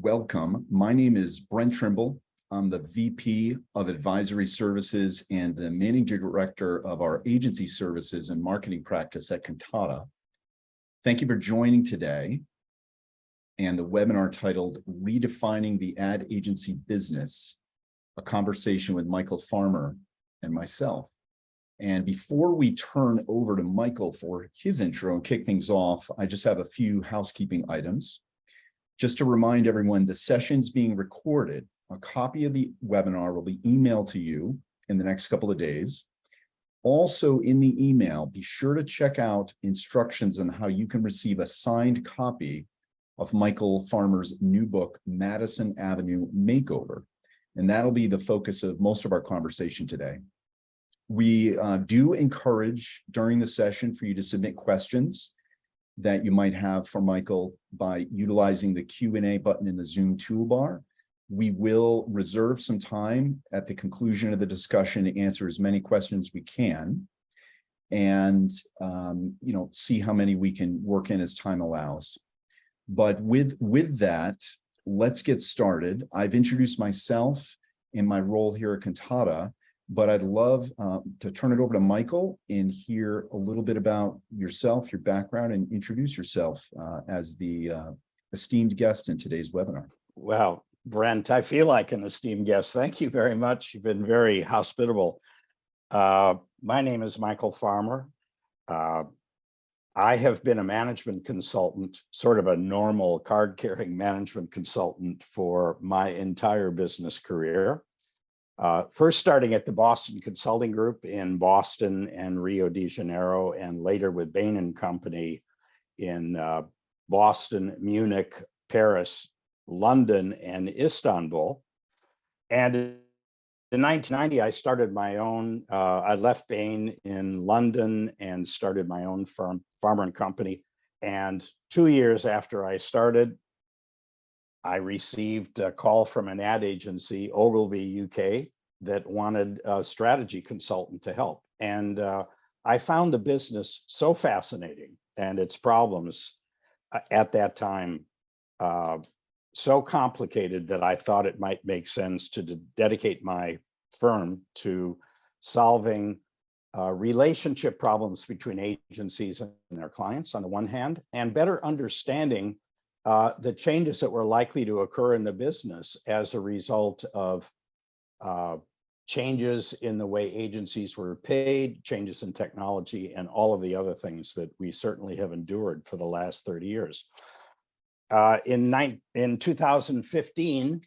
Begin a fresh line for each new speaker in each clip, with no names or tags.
Welcome. My name is Brent Trimble. I'm the VP of Advisory Services and the Managing Director of our agency services and marketing practice at Kantata. Thank you for joining today and the webinar titled Redefining the Ad Agency Business, a conversation with Michael Farmer and myself. And before we turn over to Michael for his intro and kick things off, I just have a few housekeeping items. Just to remind everyone, the session's being recorded. A copy of the webinar will be emailed to you in the next couple of days. Also in the email, be sure to check out instructions on how you can receive a signed copy of Michael Farmer's new book, Madison Avenue Makeover. And that'll be the focus of most of our conversation today. We do encourage during the session for you to submit questions that you might have for Michael by utilizing the Q&A button in the Zoom toolbar. We will reserve some time at the conclusion of the discussion to answer as many questions as we can and see how many we can work in as time allows. But with that, let's get started. I've introduced myself in my role here at Kantata, but I'd love to turn it over to Michael and hear a little bit about yourself, your background, and introduce yourself as the esteemed guest in today's webinar.
Well, Brent, I feel like an esteemed guest. Thank you very much. You've been very hospitable. My name is Michael Farmer. I have been a management consultant, sort of a normal card-carrying management consultant for my entire business career. First starting at the Boston Consulting Group in Boston and Rio de Janeiro, and later with Bain & Company in Boston, Munich, Paris, London, and Istanbul. And in 1990, I started my own, I left Bain in London and started my own firm, Farmer & Company. And 2 years after I started, I received a call from an ad agency, Ogilvy UK, that wanted a strategy consultant to help. And I found the business so fascinating and its problems at that time so complicated that I thought it might make sense to dedicate my firm to solving relationship problems between agencies and their clients on the one hand, and better understanding the changes that were likely to occur in the business as a result of changes in the way agencies were paid, changes in technology, and all of the other things that we certainly have endured for the last 30 years. In 2015,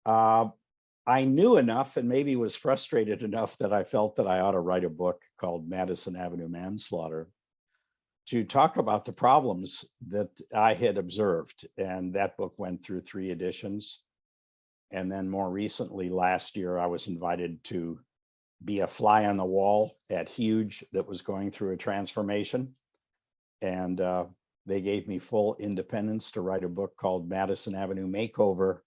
I knew enough and maybe was frustrated enough that I felt that I ought to write a book called Madison Avenue Manslaughter to talk about the problems that I had observed. And that book went through 3 editions. And then more recently, last year, I was invited to be a fly on the wall at Huge that was going through a transformation. And they gave me full independence to write a book called Madison Avenue Makeover,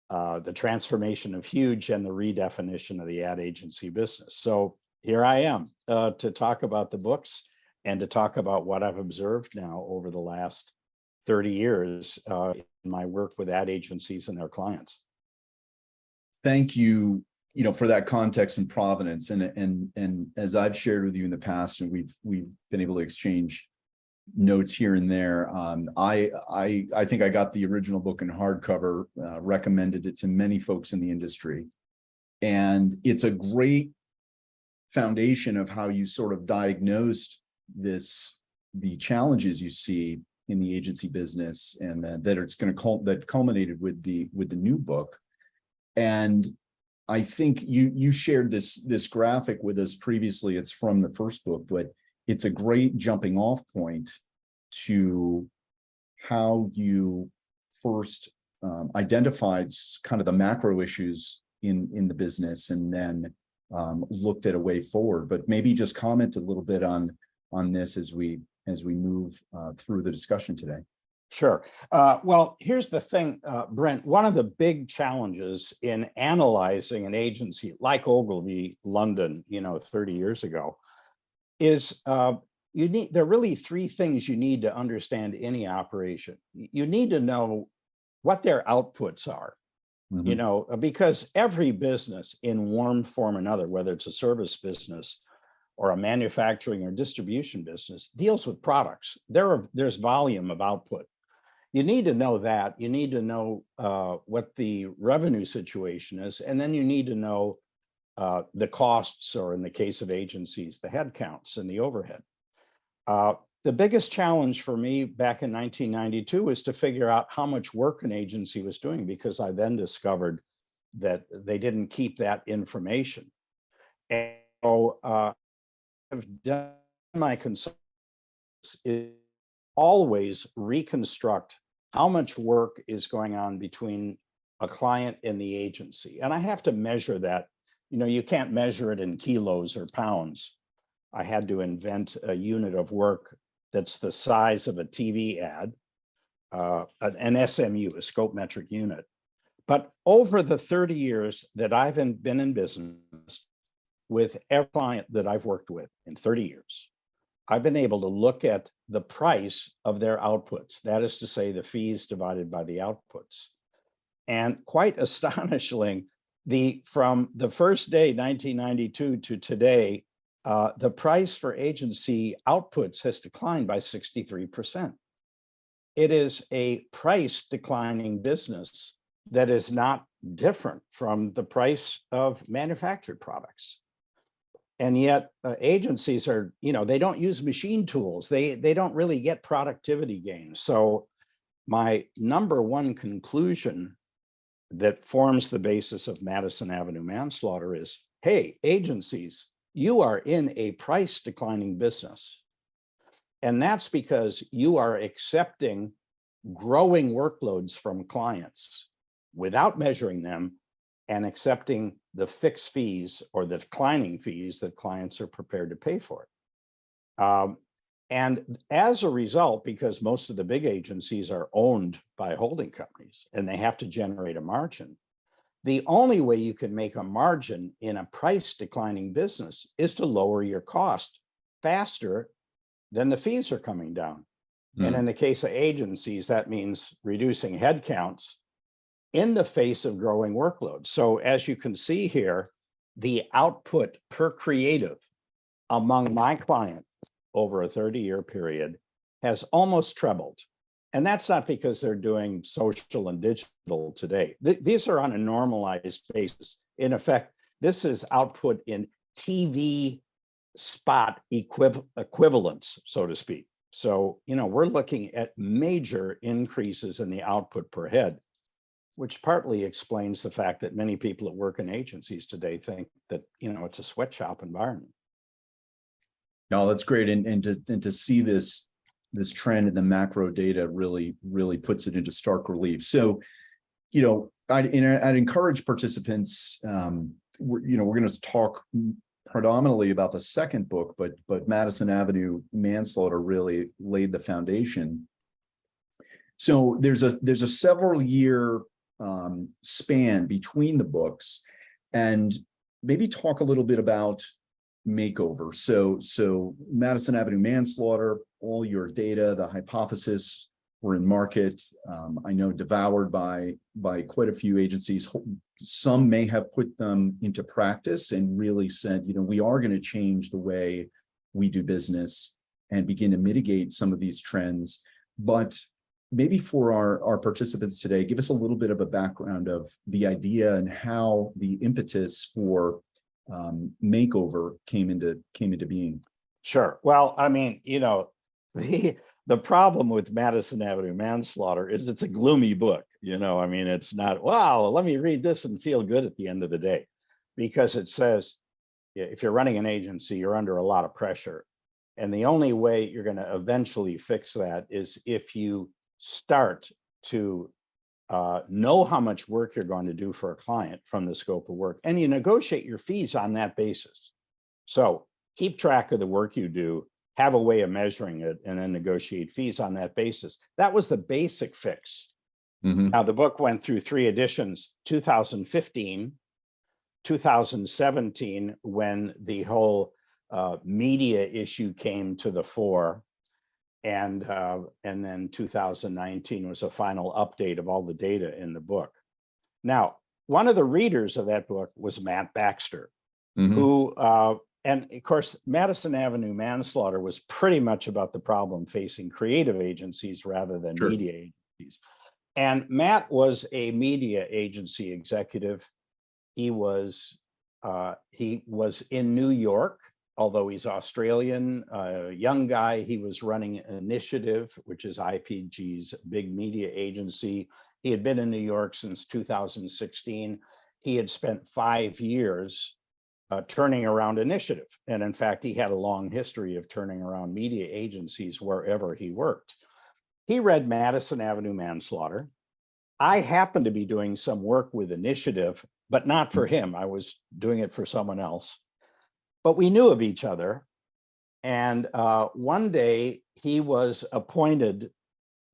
the transformation of Huge and the redefinition of the ad agency business. So here I am to talk about the books and to talk about what I've observed now over the last 30 years in my work with ad agencies and their clients.
Thank you, for that context and provenance. And as I've shared with you in the past, and we've been able to exchange notes here and there. I think I got the original book in hardcover, recommended it to many folks in the industry. And it's a great foundation of how you sort of diagnosed the challenges you see in the agency business, and that it's going to that culminated with the new book. And I think you shared this graphic with us previously. It's from the first book, but it's a great jumping off point to how you first identified kind of the macro issues in the business, and then looked at a way forward. But maybe just comment a little bit on this as we move through the discussion today.
Sure. Well, here's the thing, Brent. One of the big challenges in analyzing an agency like Ogilvy London, 30 years ago, is there are really 3 things you need to understand any operation. You need to know what their outputs are. You know, because every business in one form or another, whether it's a service business or a manufacturing or distribution business, deals with products. There's volume of output. You need to know that. You need to know what the revenue situation is, and then you need to know the costs, or in the case of agencies, the headcounts and the overhead. The biggest challenge for me back in 1992 was to figure out how much work an agency was doing, because I then discovered that they didn't keep that information. And so I've done my consultants is always reconstruct how much work is going on between a client and the agency. And I have to measure that. You know, you can't measure it in kilos or pounds. I had to invent a unit of work that's the size of a TV ad, an SMU, a scope metric unit. But over the 30 years that I've been in business, with every client that I've worked with in 30 years, I've been able to look at the price of their outputs. That is to say, the fees divided by the outputs. And quite astonishingly, from the first day, 1992 to today, the price for agency outputs has declined by 63%. It is a price declining business that is not different from the price of manufactured products. And yet agencies are, you know, they don't use machine tools. They don't really get productivity gains. So my number one conclusion that forms the basis of Madison Avenue manslaughter is, hey, agencies, you are in a price declining business. And that's because you are accepting growing workloads from clients without measuring them, and accepting the fixed fees or the declining fees that clients are prepared to pay for it. And as a result, because most of the big agencies are owned by holding companies and they have to generate a margin, the only way you can make a margin in a price declining business is to lower your cost faster than the fees are coming down. And in the case of agencies, that means reducing headcounts in the face of growing workload. So as you can see here, the output per creative among my clients over a 30-year period has almost trebled. And that's not because they're doing social and digital today. These are on a normalized basis. In effect, this is output in TV spot equivalents, so to speak. So, you know, we're looking at major increases in the output per head, which partly explains the fact that many people that work in agencies today think that, you know, it's a sweatshop environment.
No, that's great. And to see this trend in the macro data really puts it into stark relief. So, you know, I'd encourage participants, we're going to talk predominantly about the second book, but Madison Avenue Manslaughter really laid the foundation. So there's a several year span between the books, and maybe talk a little bit about Makeover. So Madison Avenue Manslaughter, all your data, the hypothesis were in market. I know devoured by quite a few agencies. Some may have put them into practice and really said, you know, we are going to change the way we do business and begin to mitigate some of these trends. But maybe for our participants today, give us a little bit of a background of the idea and how the impetus for Makeover came into being.
Sure. Well, I mean, you know, the problem with Madison Avenue Manslaughter is it's a gloomy book. You know, I mean, it's not, wow, let me read this and feel good at the end of the day, because it says, if you're running an agency, you're under a lot of pressure. And the only way you're going to eventually fix that is if you start to know how much work you're going to do for a client from the scope of work, and you negotiate your fees on that basis. So keep track of the work you do, have a way of measuring it, and then negotiate fees on that basis. That was the basic fix. Now, the book went through 3 editions, 2015, 2017, when the whole media issue came to the fore, And then 2019 was a final update of all the data in the book. Now, one of the readers of that book was Matt Baxter, who, and of course, Madison Avenue Manslaughter was pretty much about the problem facing creative agencies rather than
Sure.
media agencies. And Matt was a media agency executive. He was in New York, although he's Australian, a young guy. He was running Initiative, which is IPG's big media agency. He had been in New York since 2016. He had spent 5 years turning around Initiative. And in fact, he had a long history of turning around media agencies wherever he worked. He read Madison Avenue Manslaughter. I happened to be doing some work with Initiative, but not for him. I was doing it for someone else. But we knew of each other. And one day he was appointed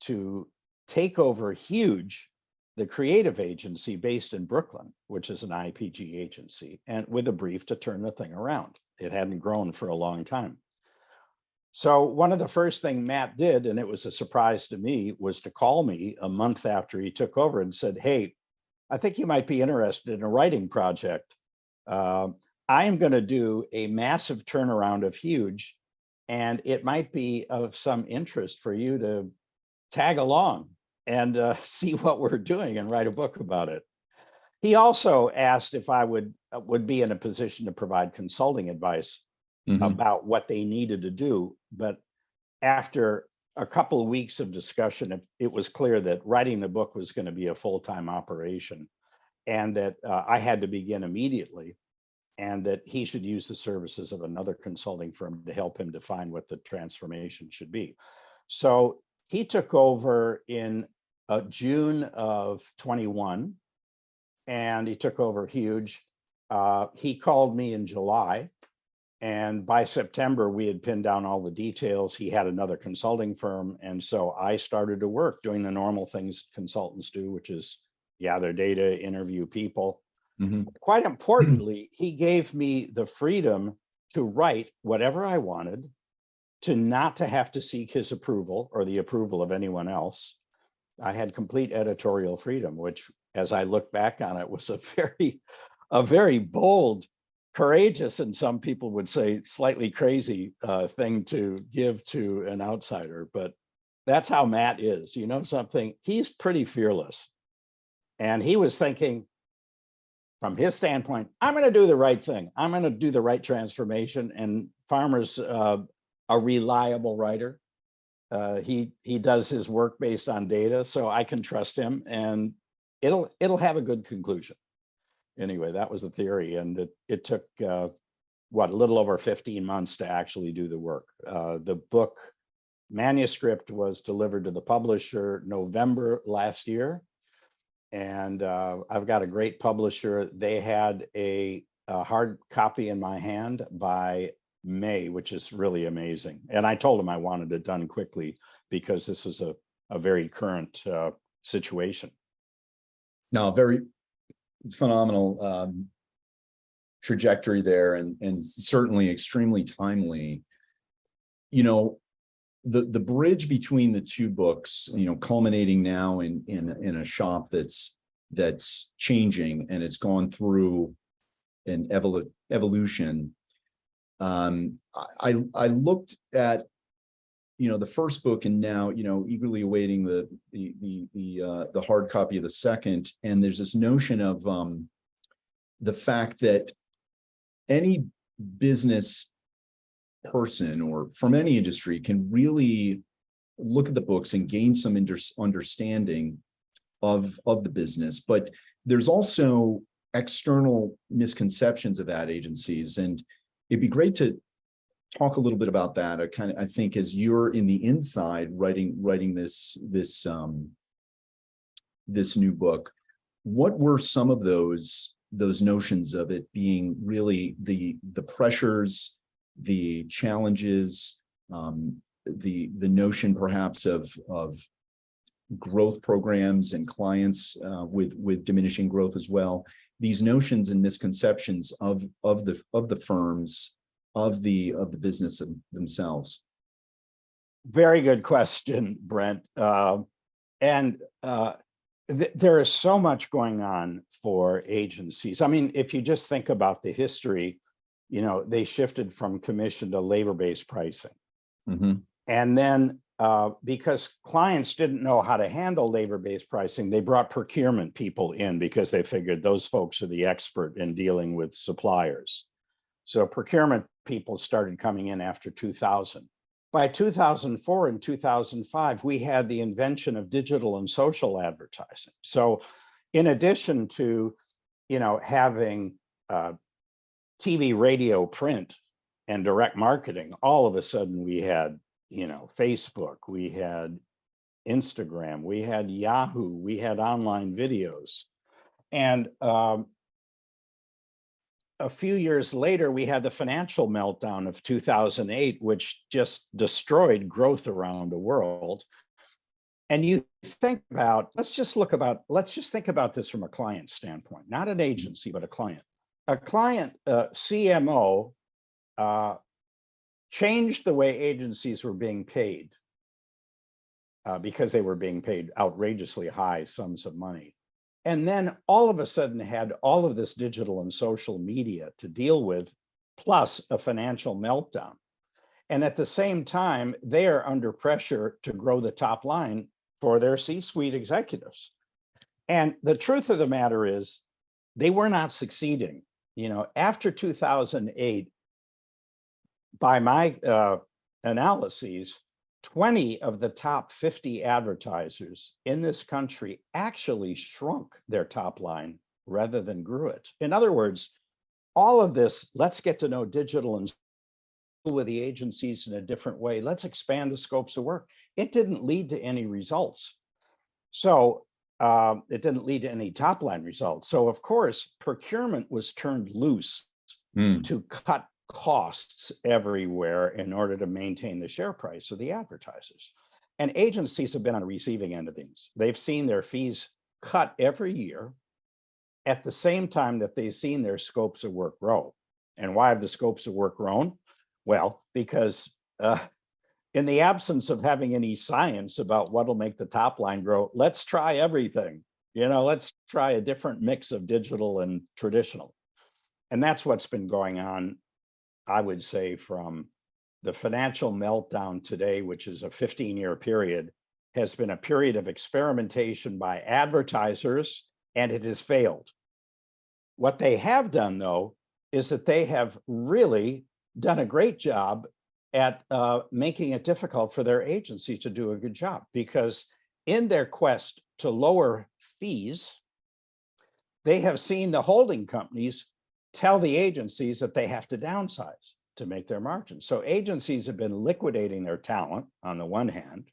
to take over Huge, the creative agency based in Brooklyn, which is an IPG agency, and with a brief to turn the thing around. It hadn't grown for a long time. So one of the first things Matt did, and it was a surprise to me, was to call me a month after he took over and said, "Hey, I think you might be interested in a writing project. I am going to do a massive turnaround of Huge, and it might be of some interest for you to tag along and see what we're doing and write a book about it." He also asked if I would be in a position to provide consulting advice about what they needed to do. But after a couple of weeks of discussion, it was clear that writing the book was going to be a full-time operation, and that I had to begin immediately, and that he should use the services of another consulting firm to help him define what the transformation should be. So he took over in June of 21, and he took over Huge. He called me in July, and by September, we had pinned down all the details. He had another consulting firm, and so I started to work doing the normal things consultants do, which is gather data, interview people. Quite importantly, he gave me the freedom to write whatever I wanted, to not to have to seek his approval or the approval of anyone else. I had complete editorial freedom, which, as I look back on it, was a very bold, courageous, and some people would say slightly crazy thing to give to an outsider. But that's how Matt is. You know something? He's pretty fearless. And he was thinking, from his standpoint, I'm going to do the right thing. I'm going to do the right transformation. And Farmer's a reliable writer. He does his work based on data, so I can trust him, and it'll have a good conclusion. Anyway, that was the theory, and it took a little over 15 months to actually do the work. The book manuscript was delivered to the publisher November last year, and I've got a great publisher. They had a hard copy in my hand by May, which is really amazing. And I told them I wanted it done quickly because this is a very current situation.
Now, very phenomenal trajectory there, and certainly extremely timely. You know, the bridge between the two books, you know, culminating now in a shop that's changing, and it's gone through an evolution. I looked at, you know, the first book, and now, you know, eagerly awaiting the hard copy of the second. And there's this notion of the fact that any business person or from any industry can really look at the books and gain some understanding of the business. But there's also external misconceptions of ad agencies, and it'd be great to talk a little bit about that. I think as you're in the inside writing this new book, what were some of those notions of it being really the pressures, the challenges, the notion perhaps of growth programs and clients with diminishing growth as well. These notions and misconceptions of the firms, of the business themselves.
Very good question, Brent. There is so much going on for agencies. I mean, if you just think about the history, they shifted from commission to labor-based pricing.
Mm-hmm.
And then because clients didn't know how to handle labor-based pricing, they brought procurement people in because they figured those folks are the expert in dealing with suppliers. So procurement people started coming in after 2000. By 2004 and 2005, we had the invention of digital and social advertising. So in addition to, having TV, radio, print, and direct marketing, all of a sudden we had, Facebook, we had Instagram, we had Yahoo, we had online videos. And a few years later, we had the financial meltdown of 2008, which just destroyed growth around the world. And you think about, let's just think about this from a client standpoint, not an agency, but a client. A client CMO changed the way agencies were being paid because they were being paid outrageously high sums of money. And then all of a sudden had all of this digital and social media to deal with, plus a financial meltdown. And at the same time, they are under pressure to grow the top line for their C-suite executives. And the truth of the matter is they were not succeeding. After 2008, by my analyses, 20 of the top 50 advertisers in this country actually shrunk their top line rather than grew it. In other words, all of this, let's get to know digital and with the agencies in a different way. Let's expand the scopes of work. It didn't lead to any results. So it didn't lead to any top line results. So of course, procurement was turned loose to cut costs everywhere in order to maintain the share price of the advertisers. And agencies have been on the receiving end of things. They've seen their fees cut every year at the same time that they've seen their scopes of work grow. And why have the scopes of work grown? Well, because in the absence of having any science about what'll make the top line grow, let's try everything. Let's try a different mix of digital and traditional. And that's what's been going on, I would say, from the financial meltdown today, which is a 15-year period, has been a period of experimentation by advertisers, and it has failed. What they have done, though, is that they have really done a great job at making it difficult for their agency to do a good job, because in their quest to lower fees, they have seen the holding companies tell the agencies that they have to downsize to make their margins. So agencies have been liquidating their talent on the one hand,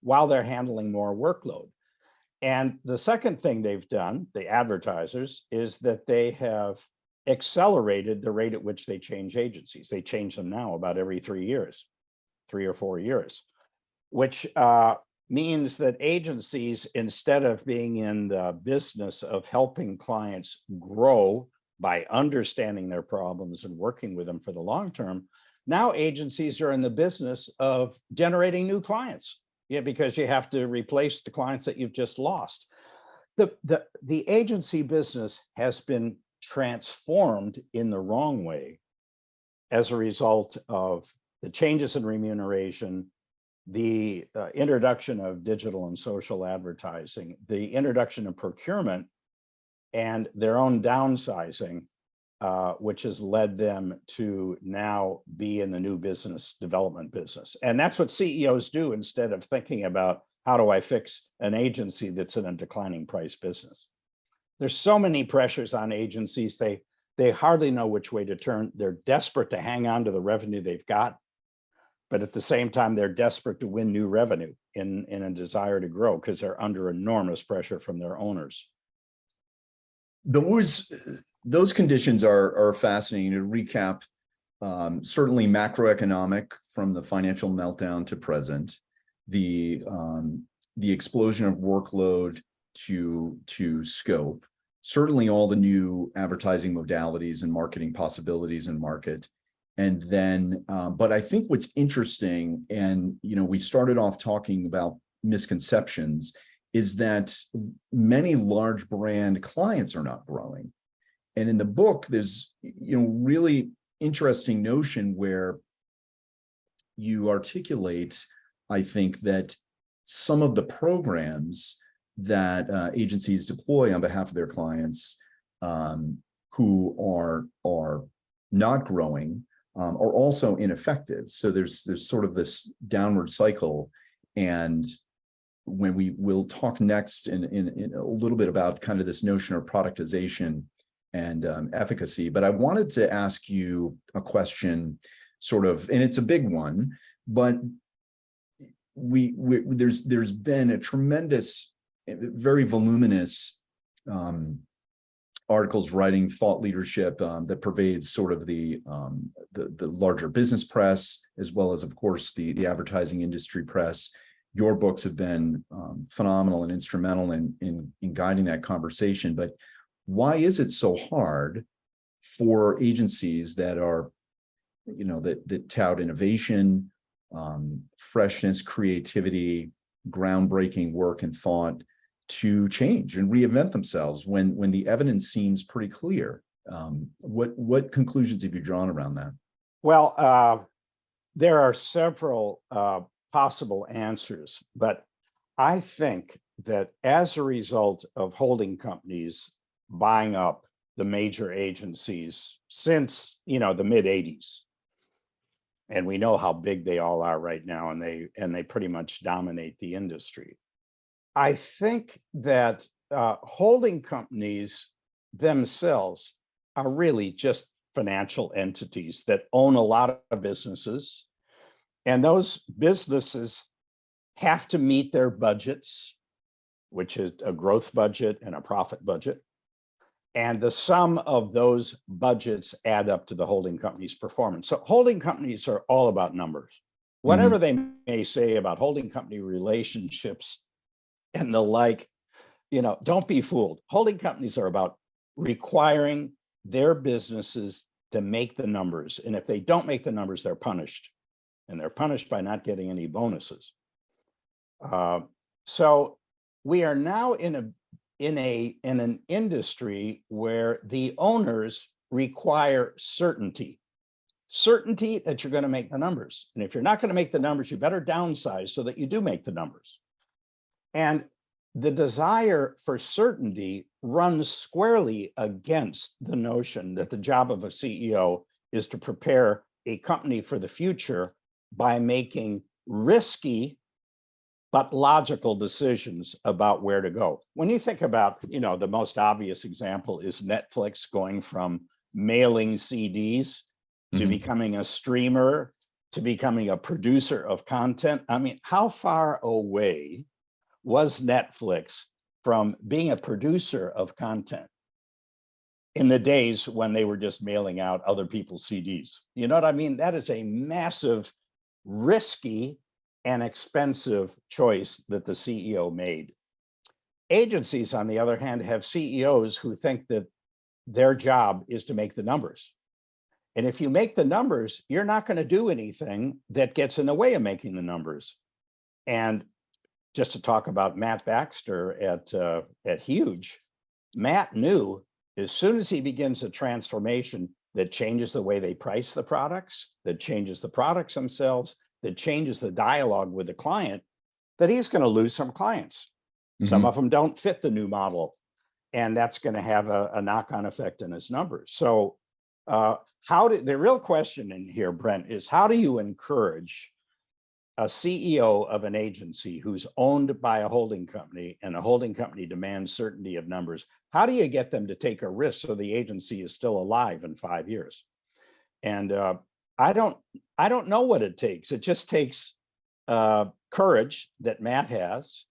while they're handling more workload. And the second thing they've done, the advertisers, is that they have accelerated the rate at which they change agencies. They change them now about every 3 years, 3 or 4 years, which means that agencies, instead of being in the business of helping clients grow by understanding their problems and working with them for the long term, now agencies are in the business of generating new clients. Because you have to replace the clients that you've just lost. The agency business has been transformed in the wrong way as a result of the changes in remuneration, the introduction of digital and social advertising, the introduction of procurement, and their own downsizing, which has led them to now be in the new business development business. And that's what CEOs do instead of thinking about how do I fix an agency that's in a declining price business. There's so many pressures on agencies. They hardly know which way to turn. They're desperate to hang on to the revenue they've got, but at the same time, they're desperate to win new revenue in a desire to grow because they're under enormous pressure from their owners.
Those conditions are fascinating. To recap, certainly macroeconomic from the financial meltdown to present, the explosion of workload to scope, certainly all the new advertising modalities and marketing possibilities in market, And then, but I think what's interesting, and we started off talking about misconceptions, is that many large brand clients are not growing. And in the book, there's really interesting notion where you articulate, I think, that some of the programs that agencies deploy on behalf of their clients who are not growing are also ineffective. So there's sort of this downward cycle. And when we'll talk next in a little bit about kind of this notion of productization and efficacy, but I wanted to ask you a question, sort of, and it's a big one, but there's been a tremendous, very voluminous articles writing thought leadership that pervades sort of the larger business press, as well as, of course, the advertising industry press. Your books have been phenomenal and instrumental in guiding that conversation. But why is it so hard for agencies that are, that tout innovation, freshness, creativity, groundbreaking work and thought to change and reinvent themselves when the evidence seems pretty clear? What conclusions have you drawn around that?
Well, there are several possible answers, but I think that as a result of holding companies buying up the major agencies since the mid 80s, and we know how big they all are right now, and they pretty much dominate the industry. I think that holding companies themselves are really just financial entities that own a lot of businesses, and those businesses have to meet their budgets, which is a growth budget and a profit budget. And the sum of those budgets add up to the holding company's performance. So holding companies are all about numbers. Whatever they may say about holding company relationships and the like, don't be fooled. Holding companies are about requiring their businesses to make the numbers. And if they don't make the numbers, they're punished. And they're punished by not getting any bonuses. So we are now in an industry where the owners require certainty that you're going to make the numbers. And if you're not going to make the numbers, you better downsize so that you do make the numbers. And the desire for certainty runs squarely against the notion that the job of a CEO is to prepare a company for the future by making risky but logical decisions about where to go. When you think about, the most obvious example is Netflix going from mailing CDs to becoming a streamer, to becoming a producer of content. I mean, how far away was Netflix from being a producer of content in the days when they were just mailing out other people's CDs? You know what I mean? That is a massive, risky, and expensive choice that the CEO made. Agencies, on the other hand, have CEOs who think that their job is to make the numbers. And if you make the numbers, you're not going to do anything that gets in the way of making the numbers. And just to talk about Matt Baxter at Huge, Matt knew as soon as he begins a transformation that changes the way they price the products, that changes the products themselves, that changes the dialogue with the client, that he's going to lose some clients. Some of them don't fit the new model, and that's going to have a knock-on effect in his numbers. So the real question in here, Brent, is how do you encourage a CEO of an agency who's owned by a holding company, and a holding company demands certainty of numbers? How do you get them to take a risk so the agency is still alive in 5 years? And I don't know what it takes. It just takes courage that Matt has.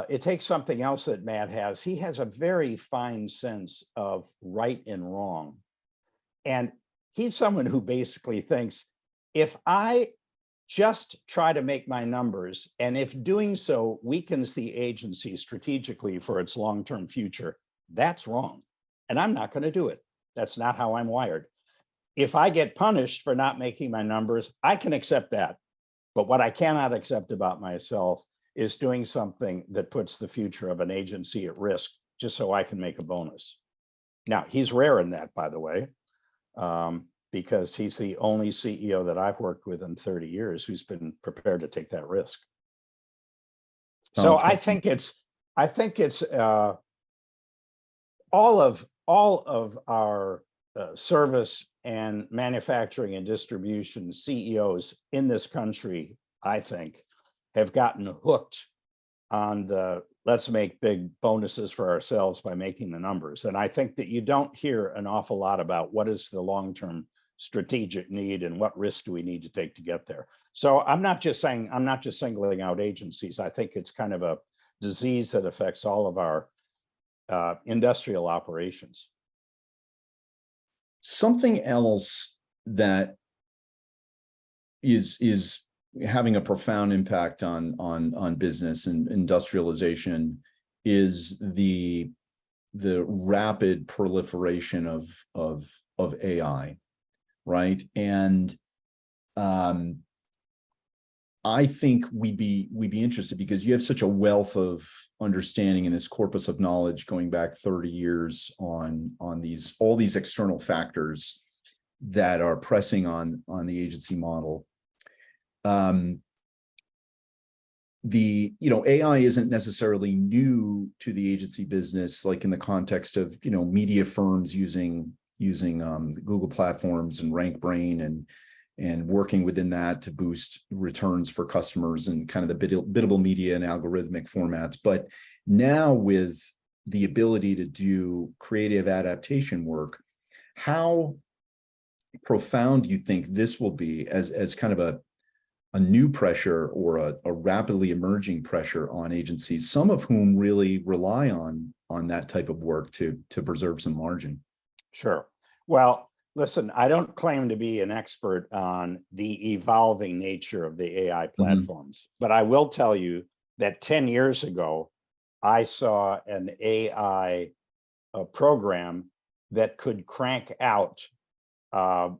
It takes something else that Matt has. He has a very fine sense of right and wrong. And he's someone who basically thinks, if I just try to make my numbers, and if doing so weakens the agency strategically for its long-term future, that's wrong. And I'm not going to do it. That's not how I'm wired. if I get punished for not making my numbers, I can accept that. But what I cannot accept about myself is doing something that puts the future of an agency at risk just so I can make a bonus. Now, he's rare in that, by the way, because he's the only CEO that I've worked with in 30 years who's been prepared to take that risk. So I think it's all of our service and manufacturing and distribution CEOs in this country, I think, have gotten hooked on the let's make big bonuses for ourselves by making the numbers. And I think that you don't hear an awful lot about what is the long-term strategic need and what risks do we need to take to get there. So I'm not just singling out agencies. I think it's kind of a disease that affects all of our industrial operations.
Something else that is having a profound impact on business and industrialization is the rapid proliferation of AI, right? And I think we'd be interested because you have such a wealth of understanding in this corpus of knowledge going back 30 years on all these external factors that are pressing on the agency model. AI isn't necessarily new to the agency business, like in the context of media firms using Google platforms and RankBrain and working within that to boost returns for customers and kind of the biddable media and algorithmic formats. But now with the ability to do creative adaptation work, how profound do you think this will be as kind of a new pressure or a rapidly emerging pressure on agencies, some of whom really rely on that type of work to preserve some margin?
Sure. Well, listen, I don't claim to be an expert on the evolving nature of the AI platforms, but I will tell you that 10 years ago, I saw an AI program that could crank out an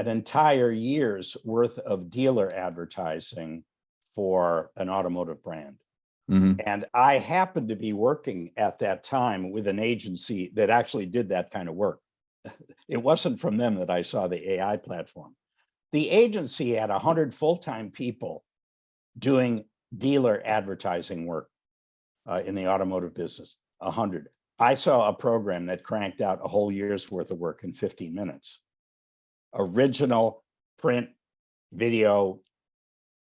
entire year's worth of dealer advertising for an automotive brand. And I happened to be working at that time with an agency that actually did that kind of work. It wasn't from them that I saw the AI platform. The agency had 100 full-time people doing dealer advertising work in the automotive business, 100. I saw a program that cranked out a whole year's worth of work in 15 minutes. Original print, video,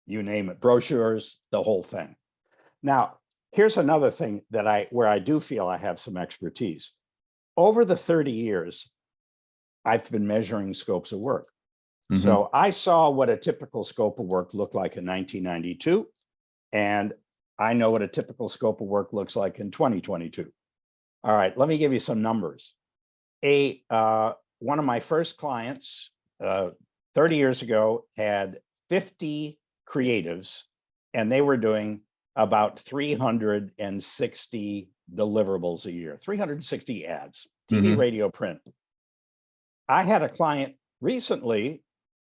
you name it, brochures, the whole thing. Now, here's another thing where I do feel I have some expertise. Over the 30 years, I've been measuring scopes of work. So I saw what a typical scope of work looked like in 1992, and I know what a typical scope of work looks like in 2022. All right, let me give you some numbers. One of my first clients 30 years ago had 50 creatives, and they were doing about 360 deliverables a year, 360 ads, TV, radio, print. I had a client recently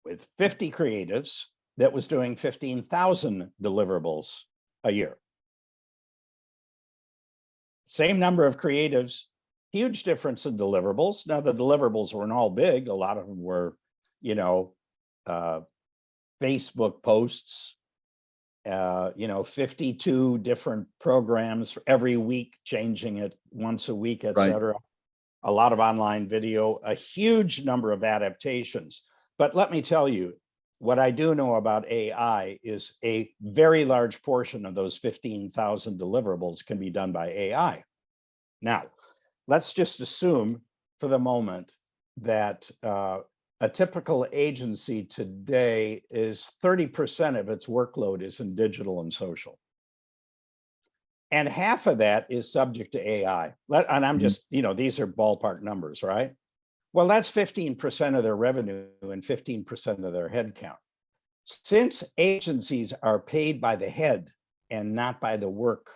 with 50 creatives that was doing 15,000 deliverables a year. Same number of creatives, huge difference in deliverables. Now, the deliverables weren't all big. A lot of them were, Facebook posts, 52 different programs for every week, changing it once a week, et cetera. A lot of online video, a huge number of adaptations. But let me tell you, what I do know about AI is a very large portion of those 15,000 deliverables can be done by AI. Now, let's just assume for the moment that a typical agency today is 30% of its workload is in digital and social. And half of that is subject to AI. And I'm just, these are ballpark numbers, right? Well, that's 15% of their revenue and 15% of their headcount. Since agencies are paid by the head and not by the work,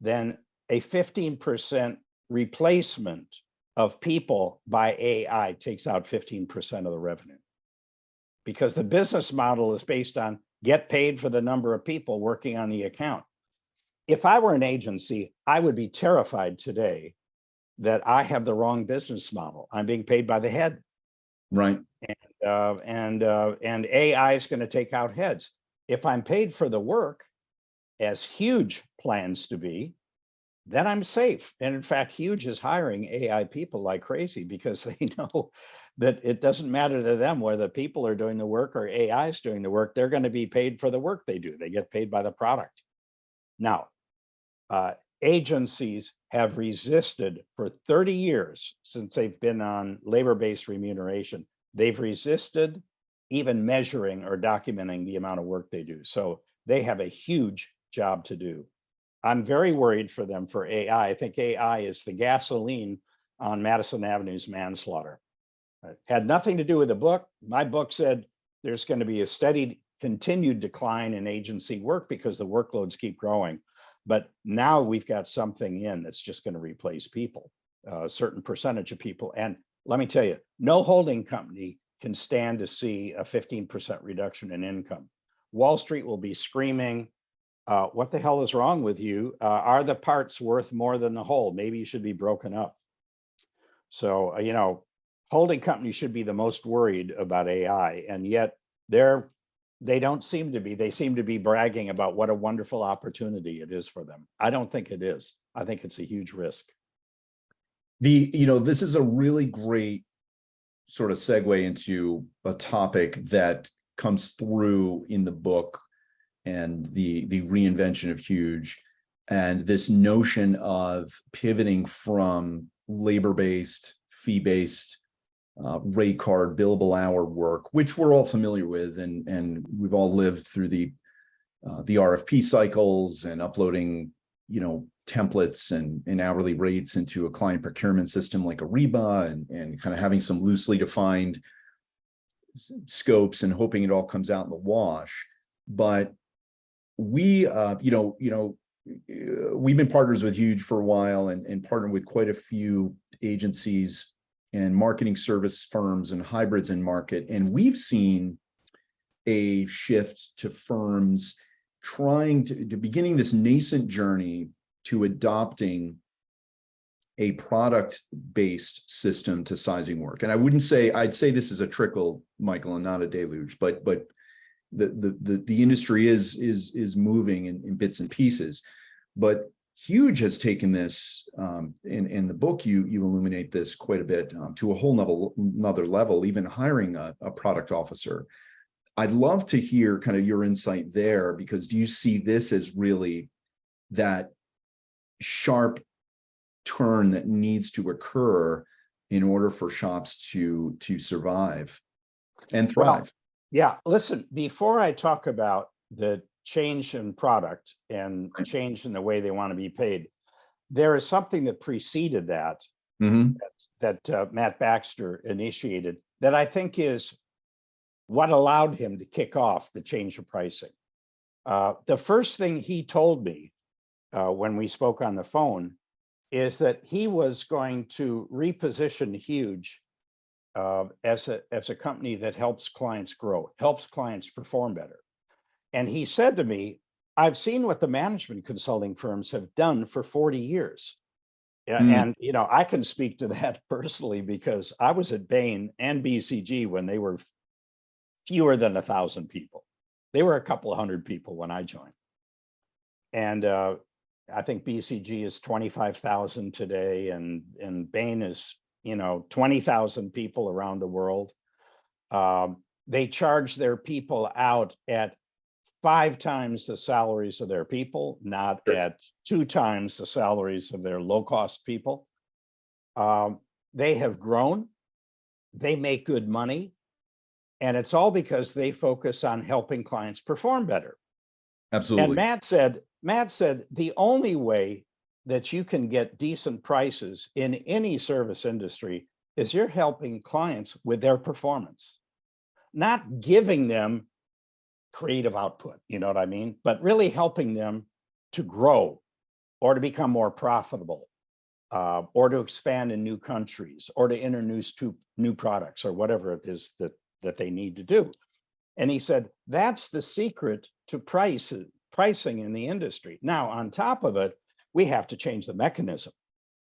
then a 15% replacement of people by AI takes out 15% of the revenue, because the business model is based on get paid for the number of people working on the account. If I were an agency, I would be terrified today that I have the wrong business model. I'm being paid by the head.
Right.
And AI is going to take out heads. If I'm paid for the work, as Huge plans to be, then I'm safe. And in fact, Huge is hiring AI people like crazy, because they know that it doesn't matter to them whether people are doing the work or AI is doing the work. They're going to be paid for the work they do. They get paid by the product. Now, agencies have resisted for 30 years since they've been on labor-based remuneration. They've resisted even measuring or documenting the amount of work they do. So they have a huge job to do. I'm very worried for them for AI. I think AI is the gasoline on Madison Avenue's manslaughter. It had nothing to do with the book. My book said there's going to be a steady continued decline in agency work because the workloads keep growing. But now we've got something in that's just going to replace people, a certain percentage of people. And let me tell you, no holding company can stand to see a 15% reduction in income. Wall Street will be screaming, what the hell is wrong with you? Are the parts worth more than the whole? Maybe you should be broken up. So, you know, holding companies should be the most worried about AI. And yet they don't seem to be. They seem to be bragging about what a wonderful opportunity it is for them. I don't think it is. I think it's a huge risk.
This is a really great sort of segue into a topic that comes through in the book, and the reinvention of Huge, and this notion of pivoting from labor-based, fee-based, rate card, billable hour work, which we're all familiar with, and we've all lived through the RFP cycles and uploading, templates and hourly rates into a client procurement system like Ariba, and kind of having some loosely defined scopes and hoping it all comes out in the wash. But we've been partners with Huge for a while, and partnered with quite a few agencies and marketing service firms and hybrids in market. And we've seen a shift to firms trying to beginning this nascent journey to adopting a product-based system to sizing work. And I'd say this is a trickle, Michael, and not a deluge, but the industry is moving in bits and pieces. But Huge has taken this, in the book, you illuminate this quite a bit, to a whole another level, even hiring a product officer. I'd love to hear kind of your insight there, because do you see this as really that sharp turn that needs to occur in order for shops to survive and thrive?
Well, yeah, listen, before I talk about the change in product and change in the way they want to be paid, there is something that preceded that, that Matt Baxter initiated, that I think is what allowed him to kick off the change of pricing. The first thing he told me when we spoke on the phone is that he was going to reposition Huge as a company that helps clients grow, helps clients perform better. And he said to me, I've seen what the management consulting firms have done for 40 years. And, I can speak to that personally, because I was at Bain and BCG when they were fewer than 1,000 people. They were a couple of hundred people when I joined. And I think BCG is 25,000 today, and Bain is, 20,000 people around the world. They charge their people out at 5 times the salaries of their people, not at 2 times the salaries of their low-cost people. They have grown, they make good money, and it's all because they focus on helping clients perform better.
Absolutely.
And Matt said the only way that you can get decent prices in any service industry is you're helping clients with their performance, not giving them creative output, you know what I mean? But really helping them to grow or to become more profitable. or to expand in new countries, or to introduce new products, or whatever it is that they need to do. And he said, that's the secret to pricing in the industry. Now, on top of it, we have to change the mechanism.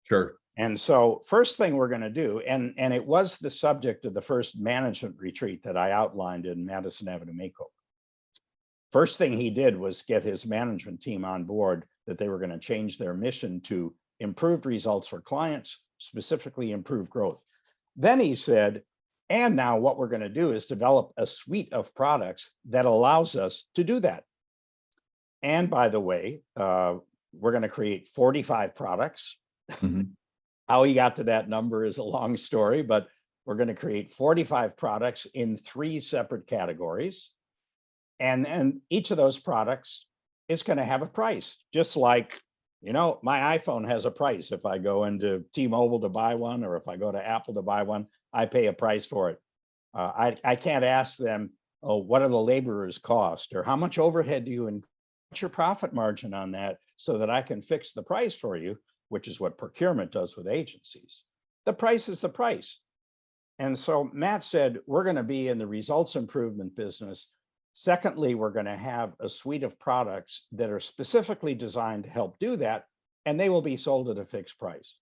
Sure.
And so first thing we're going to do, and it was the subject of the first management retreat that I outlined in Madison Avenue Makeover. First thing he did was get his management team on board that they were going to change their mission to improved results for clients, specifically improved growth. Then he said, and now what we're going to do is develop a suite of products that allows us to do that. And by the way, we're going to create 45 products.
Mm-hmm.
How he got to that number is a long story, but we're going to create 45 products in 3 separate categories. And each of those products is going to have a price, just like, you know, my iPhone has a price. If I go into T-Mobile to buy one, or if I go to Apple to buy one, I pay a price for it. I can't ask them, oh, what are the laborers cost, or how much overhead do you, and what's your profit margin on that, so that I can fix the price for you, which is what procurement does with agencies. The price is the price. And so Matt said, we're going to be in the results improvement business. Secondly, we're going to have a suite of products that are specifically designed to help do that, and they will be sold at a fixed price.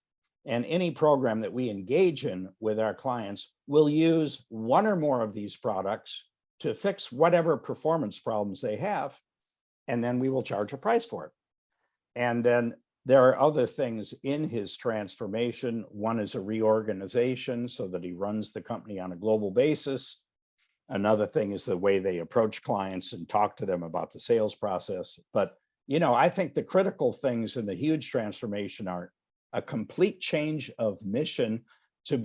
And any program that we engage in with our clients will use one or more of these products to fix whatever performance problems they have, and then we will charge a price for it. And then there are other things in his transformation. One is a reorganization so that he runs the company on a global basis. Another thing is the way they approach clients and talk to them about the sales process. But, you know, I think the critical things in the huge transformation are a complete change of mission to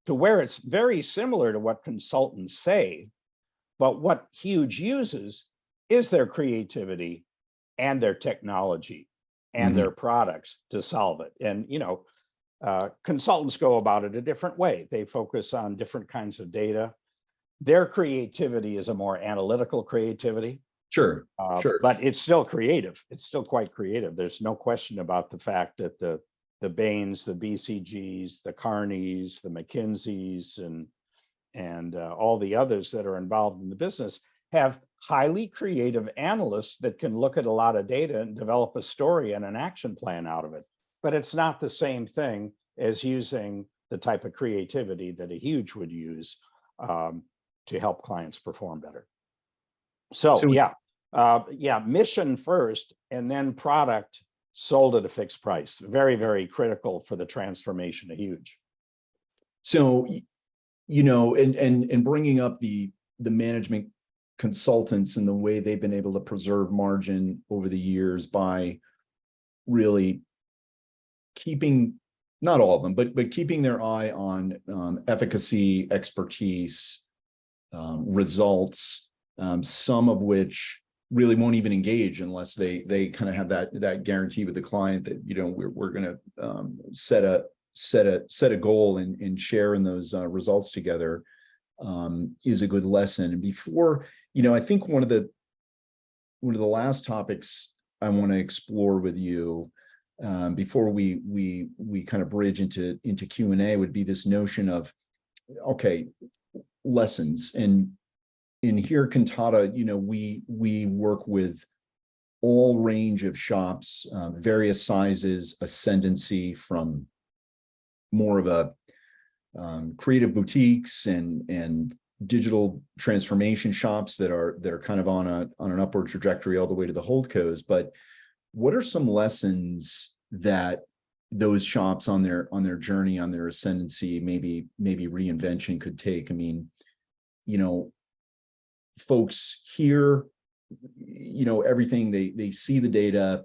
where it's very similar to what consultants say, but what Huge uses is their creativity and their technology and their products to solve it. And, you know, consultants go about it a different way. They focus on different kinds of data. Their creativity is a more analytical creativity.
Sure.
But it's still creative. It's still quite creative. There's no question about the fact that the Bains, the BCGs, the Carneys, the McKinseys, and all the others that are involved in the business have highly creative analysts that can look at a lot of data and develop a story and an action plan out of it. But it's not the same thing as using the type of creativity that a Huge would use to help clients perform better. So yeah, mission first, and then product sold at a fixed price. Very, very critical for the transformation of Huge.
So, you know, and bringing up the management consultants and the way they've been able to preserve margin over the years by really keeping, not all of them, but keeping their eye on efficacy, expertise, results, some of which really won't even engage unless they kind of have that guarantee with the client that, you know, we're going to set a goal and share in those results together, is a good lesson. And before, you know, I think one of the last topics I want to explore with you before we kind of bridge into Q&A would be this notion of, okay, lessons. And in here, Kantata, you know, we work with all range of shops, various sizes, ascendancy, from more of a creative boutiques and digital transformation shops that are kind of on an upward trajectory all the way to the holdcos. But what are some lessons that those shops on their journey, on their ascendancy, maybe reinvention could take? I mean, you know, folks hear, you know, everything, they see the data,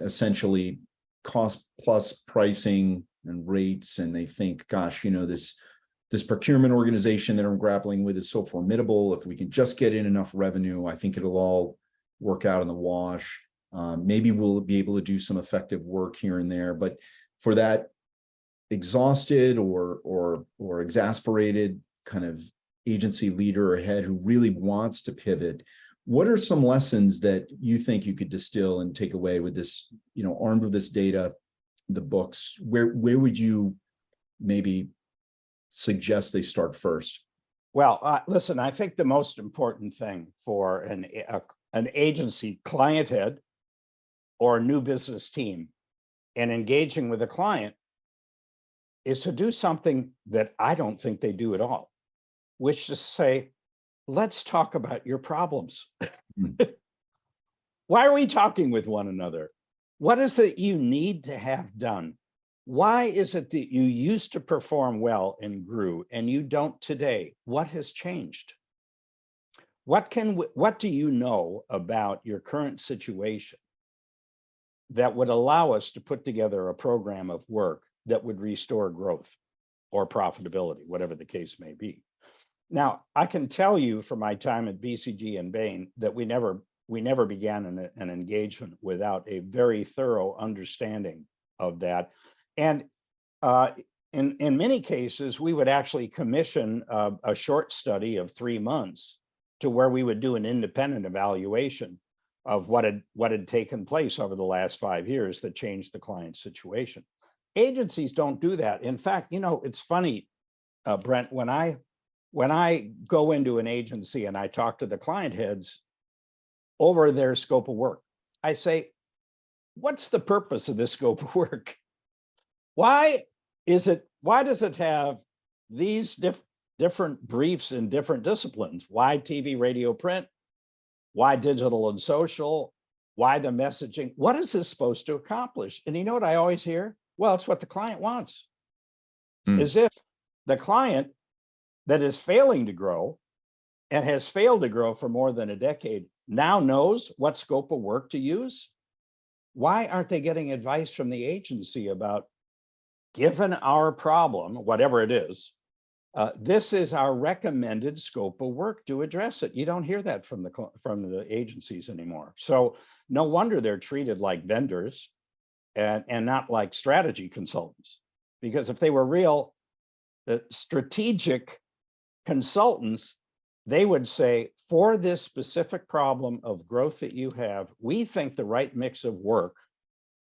essentially cost plus pricing and rates, and they think, gosh, you know, this procurement organization that I'm grappling with is so formidable. If we can just get in enough revenue, I think it'll all work out in the wash. Maybe we'll be able to do some effective work here and there. But for that exhausted or exasperated kind of agency leader or head who really wants to pivot, what are some lessons that you think you could distill and take away with this, you know, armed with this data, the books, where would you maybe suggest they start first?
Well, listen, I think the most important thing for an agency client head or a new business team and engaging with a client is to do something that I don't think they do at all, which is to say, let's talk about your problems. Why are we talking with one another? What is it you need to have done? Why is it that you used to perform well and grew and you don't today? What has changed? What do you know about your current situation that would allow us to put together a program of work that would restore growth or profitability, whatever the case may be? Now, I can tell you from my time at BCG and Bain that we never began an engagement without a very thorough understanding of that. And in many cases, we would actually commission a short study of 3 months to where we would do an independent evaluation of what had taken place over the last 5 years that changed the client's situation. Agencies don't do that. In fact, it's funny, Brent, when I go into an agency and I talk to the client heads over their scope of work, I say, what's the purpose of this scope of work? Why does it have these different briefs in different disciplines? Why TV, radio, print? Why digital and social? Why the messaging? What is this supposed to accomplish? And you know what I always hear? Well, it's what the client wants. As if the client that is failing to grow and has failed to grow for more than a decade now knows what scope of work to use. Why aren't they getting advice from the agency about, given our problem, whatever it is, this is our recommended scope of work to address it? You don't hear that from the agencies anymore. So no wonder they're treated like vendors and not like strategy consultants. Because if they were real strategic consultants, they would say, for this specific problem of growth that you have, we think the right mix of work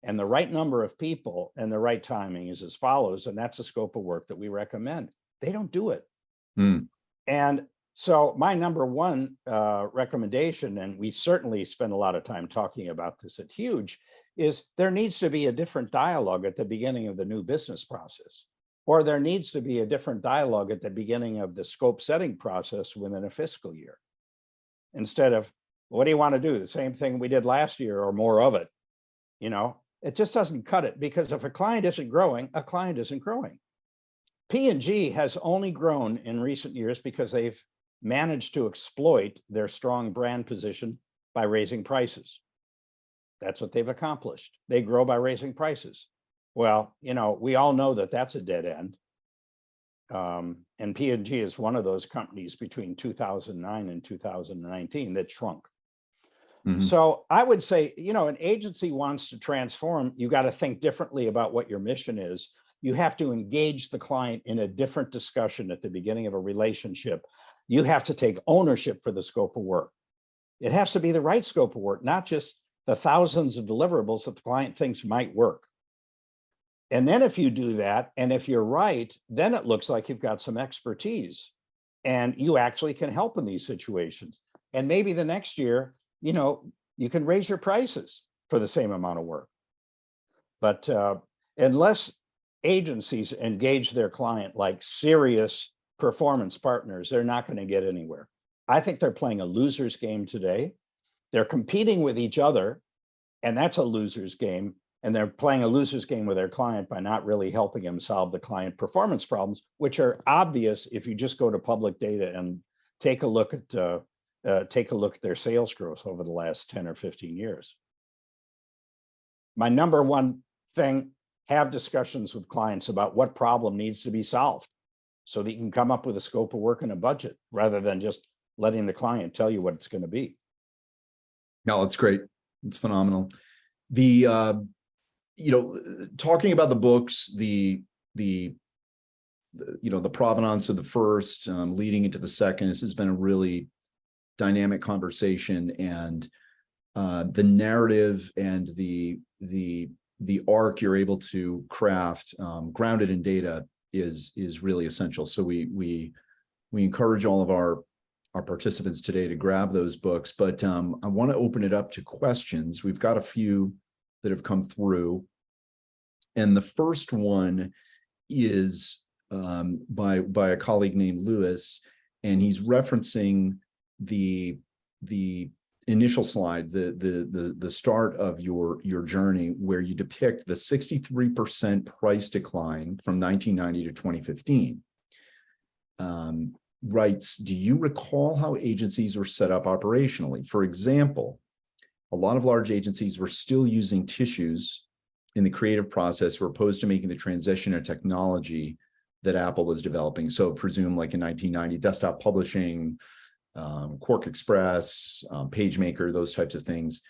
and the right number of people and the right timing is as follows, and that's the scope of work that we recommend. They don't do it. And so my number one recommendation, and we certainly spend a lot of time talking about this at Huge, is there needs to be a different dialogue at the beginning of the new business process, or there needs to be a different dialogue at the beginning of the scope setting process within a fiscal year. Instead of, what do you want to do? The same thing we did last year or more of it. It just doesn't cut it, because if a client isn't growing, a client isn't growing. P&G has only grown in recent years because they've managed to exploit their strong brand position by raising prices. That's what they've accomplished. They grow by raising prices. Well, we all know that that's a dead end. And P&G is one of those companies between 2009 and 2019 that shrunk. So I would say, an agency wants to transform, you got to think differently about what your mission is. You have to engage the client in a different discussion at the beginning of a relationship. You have to take ownership for the scope of work. It has to be the right scope of work, not just the thousands of deliverables that the client thinks might work. And then if you do that, and if you're right, then it looks like you've got some expertise and you actually can help in these situations. And maybe the next year, you can raise your prices for the same amount of work. But unless agencies engage their client like serious performance partners, they're not going to get anywhere. I think they're playing a loser's game today. They're competing with each other, and that's a loser's game. And they're playing a loser's game with their client by not really helping them solve the client performance problems, which are obvious if you just go to public data and take a look at their sales growth over the last 10 or 15 years. My number one thing, have discussions with clients about what problem needs to be solved so that you can come up with a scope of work and a budget rather than just letting the client tell you what it's going to be.
No, it's great. It's phenomenal. The talking about the books, the provenance of the first, leading into the second, this has been a really dynamic conversation, and the narrative and the the arc you're able to craft, grounded in data, is really essential. So we encourage all of our participants today to grab those books, but I want to open it up to questions. We've got a few that have come through, and the first one is by a colleague named Lewis, and he's referencing the initial slide, the start of your journey, where you depict the 63% price decline from 1990 to 2015. Writes, do you recall how agencies were set up operationally? For example, a lot of large agencies were still using tissues in the creative process, were opposed to making the transition to technology that Apple was developing. So presume like in 1990, desktop publishing, Quark Express, PageMaker, those types of things.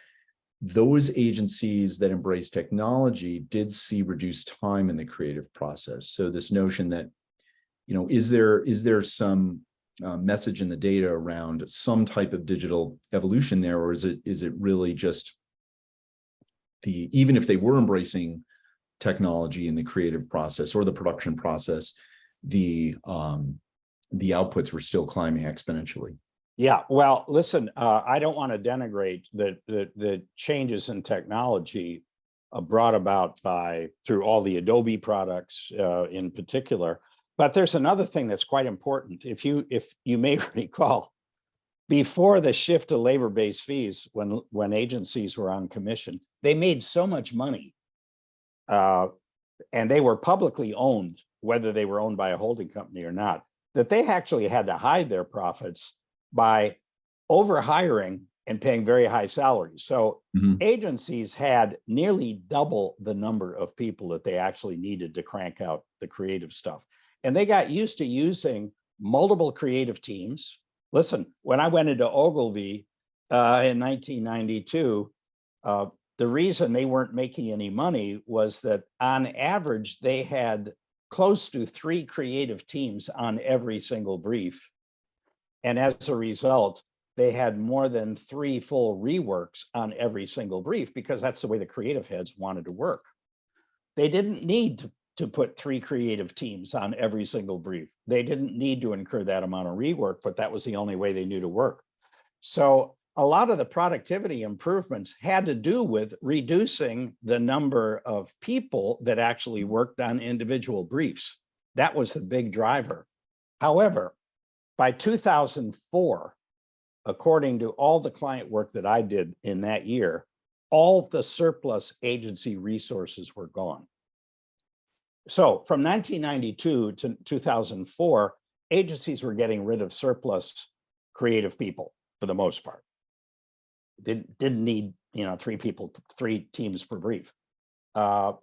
Those agencies that embraced technology did see reduced time in the creative process. So this notion that, is there some message in the data around some type of digital evolution there, or is it really just even if they were embracing technology in the creative process or the production process, the outputs were still climbing exponentially?
Yeah, well, listen, I don't want to denigrate the changes in technology brought about through all the Adobe products in particular. But there's another thing that's quite important. If you may recall, before the shift to labor-based fees, when agencies were on commission, they made so much money, and they were publicly owned, whether they were owned by a holding company or not, that they actually had to hide their profits by overhiring and paying very high salaries. So agencies had nearly double the number of people that they actually needed to crank out the creative stuff. And they got used to using multiple creative teams. Listen, when I went into Ogilvy in 1992, the reason they weren't making any money was that on average, they had close to 3 creative teams on every single brief. And as a result, they had more than 3 full reworks on every single brief, because that's the way the creative heads wanted to work. They didn't need to put 3 creative teams on every single brief. They didn't need to incur that amount of rework, but that was the only way they knew to work. So a lot of the productivity improvements had to do with reducing the number of people that actually worked on individual briefs. That was the big driver. However, by 2004, according to all the client work that I did in that year, all the surplus agency resources were gone. So from 1992 to 2004, agencies were getting rid of surplus creative people for the most part. Didn't need 3 teams per brief. But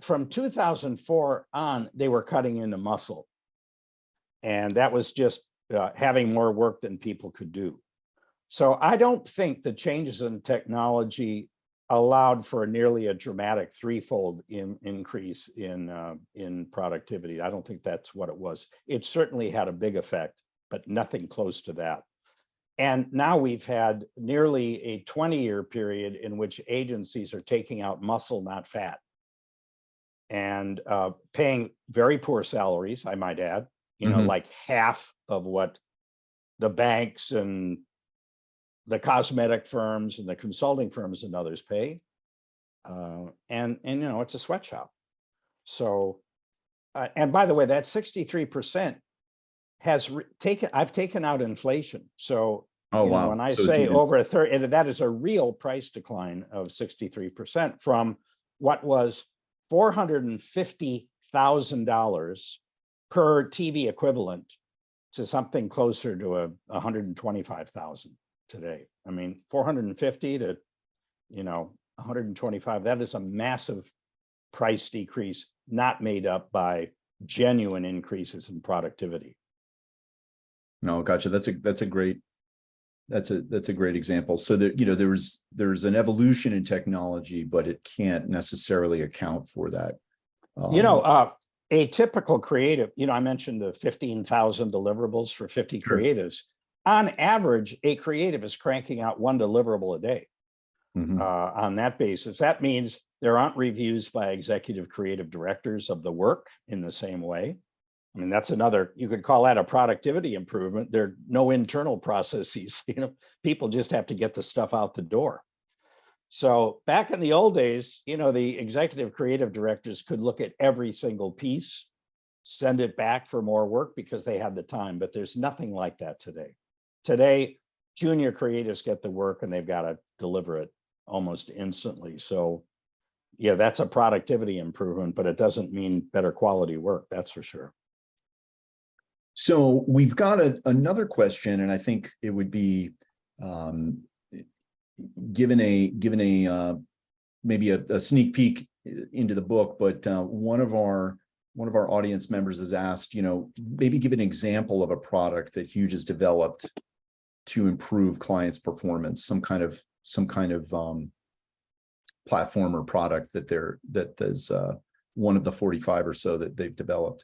from 2004 on, they were cutting into muscle. And that was just having more work than people could do. So I don't think the changes in technology allowed for nearly a dramatic 3-fold increase in productivity. I don't think that's what it was. It certainly had a big effect, but nothing close to that. And now we've had nearly a 20-year period in which agencies are taking out muscle, not fat, and paying very poor salaries, I might add, like half of what the banks and the cosmetic firms and the consulting firms and others pay. And it's a sweatshop. So, and by the way, that 63% I've taken out inflation. So,
wow.
when I say over a third, and that is a real price decline of 63% from what was $450,000 per TV equivalent to something closer to 125,000 today. I mean, 450 to 125, that is a massive price decrease, not made up by genuine increases in productivity.
No, gotcha. That's a great example. So that there's an evolution in technology, but it can't necessarily account for that.
A typical creative, I mentioned the 15,000 deliverables for 50 creatives. On average, a creative is cranking out 1 deliverable a day. On that basis. That means There aren't reviews by executive creative directors of the work in the same way. I mean, that's another, you could call that a productivity improvement. There are no internal processes, people just have to get the stuff out the door. So back in the old days, the executive creative directors could look at every single piece, send it back for more work because they had the time, but there's nothing like that today. Today, junior creatives get the work and they've got to deliver it almost instantly. So yeah, that's a productivity improvement, but it doesn't mean better quality work, that's for sure.
So we've got another question, and I think it would be given a maybe a sneak peek into the book, but one of our audience members has asked, maybe give an example of a product that Huge has developed to improve clients' performance, some kind of platform or product that is one of the 45 or so that they've developed.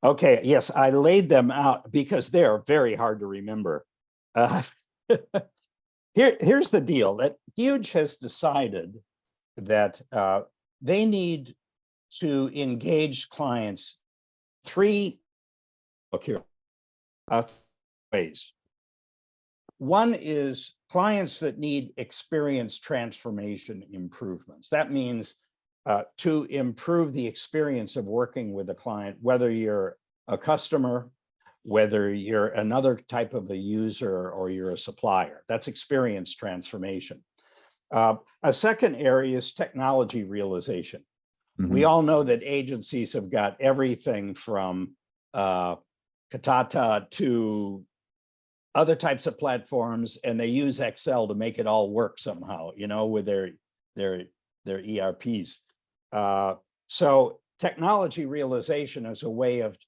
Okay, yes, I laid them out because they're very hard to remember. Here's the deal, that Huge has decided that they need to engage clients three ways. One is clients that need experience transformation improvements. That means to improve the experience of working with a client, whether you're a customer, whether you're another type of a user or you're a supplier. That's experience transformation. A second area is technology realization. Mm-hmm. We all know that agencies have got everything from Kantata to other types of platforms, and they use Excel to make it all work somehow, with their ERPs. So technology realization is a way of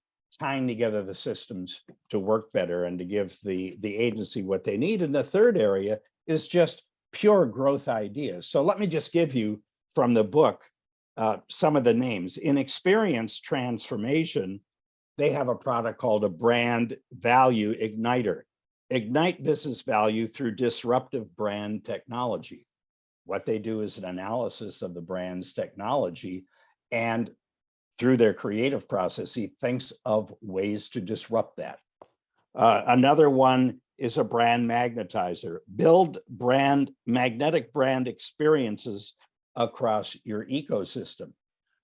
tying together the systems to work better and to give the agency what they need. And the third area is just pure growth ideas. So let me just give you from the book some of the names. In experience transformation, they have a product called a brand value igniter. Ignite business value through disruptive brand technology. What they do is an analysis of the brand's technology, and through their creative process, he thinks of ways to disrupt that. Another one is a brand magnetizer. Build magnetic brand experiences across your ecosystem.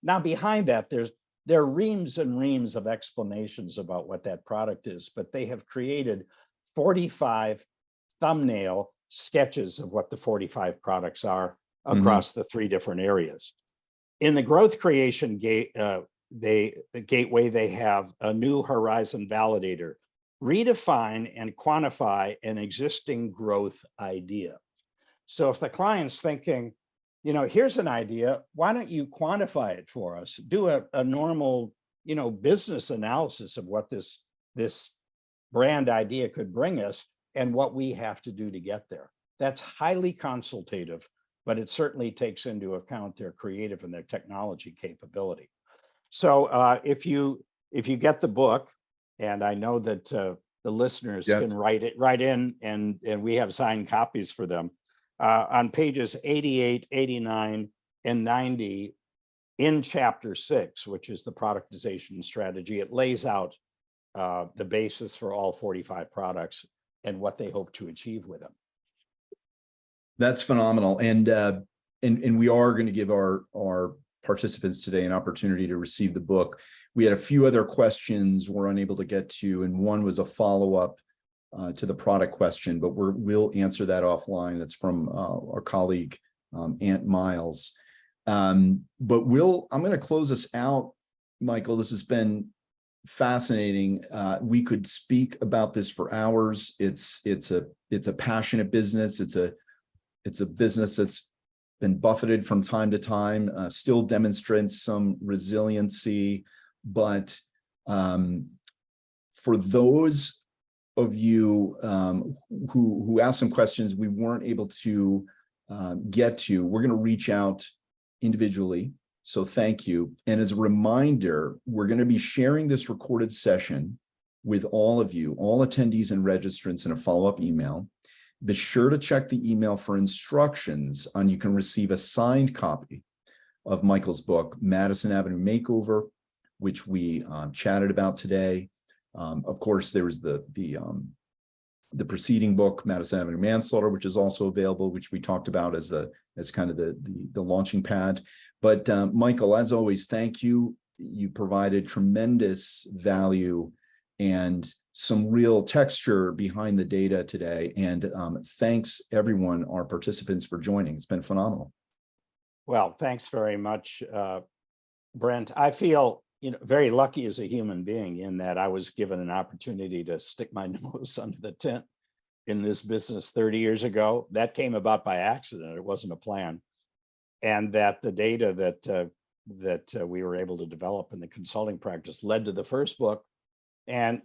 Now, behind that, there are reams and reams of explanations about what that product is, but they have created 45 thumbnail sketches of what the 45 products are across the three different areas. In the growth creation gateway, they have a new horizon validator. Redefine and quantify an existing growth idea. So if the client's thinking, here's an idea, why don't you quantify it for us? Do a normal, business analysis of what this brand idea could bring us and what we have to do to get there. That's highly consultative, but it certainly takes into account their creative and their technology capability. So if you get the book, and I know that the listeners can write in, and we have signed copies for them, on pages 88, 89, and 90 in chapter 6, which is the productization strategy, it lays out the basis for all 45 products and what they hope to achieve with them.
That's phenomenal. And we are going to give our participants today an opportunity to receive the book. We had a few other questions we're unable to get to, and one was a follow-up to the product question, but we'll answer that offline. That's from our colleague, Ant Miles. But I'm going to close this out, Michael. This has been fascinating. We could speak about this for hours. It's a passionate business. It's a business that's been buffeted from time to time, still demonstrates some resiliency. But for those of you who asked some questions we weren't able to get to, we're going to reach out individually. So thank you. And as a reminder, we're going to be sharing this recorded session with all of you, all attendees and registrants, in a follow-up email. Be sure to check the email for instructions on you can receive a signed copy of Michael's book, Madison Avenue Makeover, which we chatted about today. Of course, there was the preceding book, Madison Avenue Manslaughter, which is also available, which we talked about as kind of the launching pad. But Michael, as always, thank you. You provided tremendous value and some real texture behind the data today. And thanks everyone, our participants, for joining. It's been phenomenal.
Well, thanks very much, Brent. I feel very lucky as a human being in that I was given an opportunity to stick my nose under the tent in this business 30 years ago. That came about by accident. It wasn't a plan. And that the data that we were able to develop in the consulting practice led to the first book. And,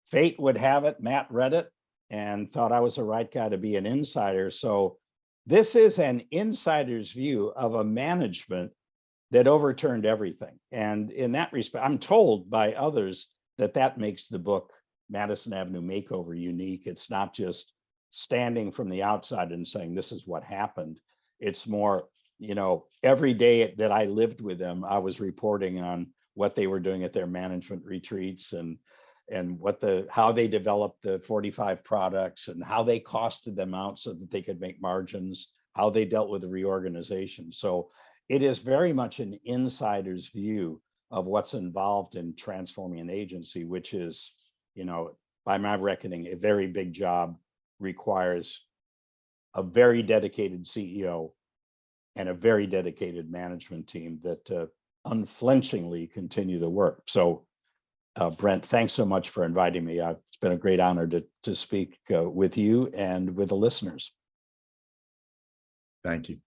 fate would have it, Matt read it and thought I was the right guy to be an insider. So this is an insider's view of a management that overturned everything. And in that respect, I'm told by others that makes the book Madison Avenue Makeover unique. It's not just standing from the outside and saying, this is what happened. It's more, every day that I lived with them, I was reporting on what they were doing at their management retreats and how they developed the 45 products and how they costed them out so that they could make margins, how they dealt with the reorganization. So it is very much an insider's view of what's involved in transforming an agency, which is, by my reckoning, a very big job, requires a very dedicated CEO and a very dedicated management team that unflinchingly continue the work. So Brent, thanks so much for inviting me. It's been a great honor to speak with you and with the listeners.
Thank you.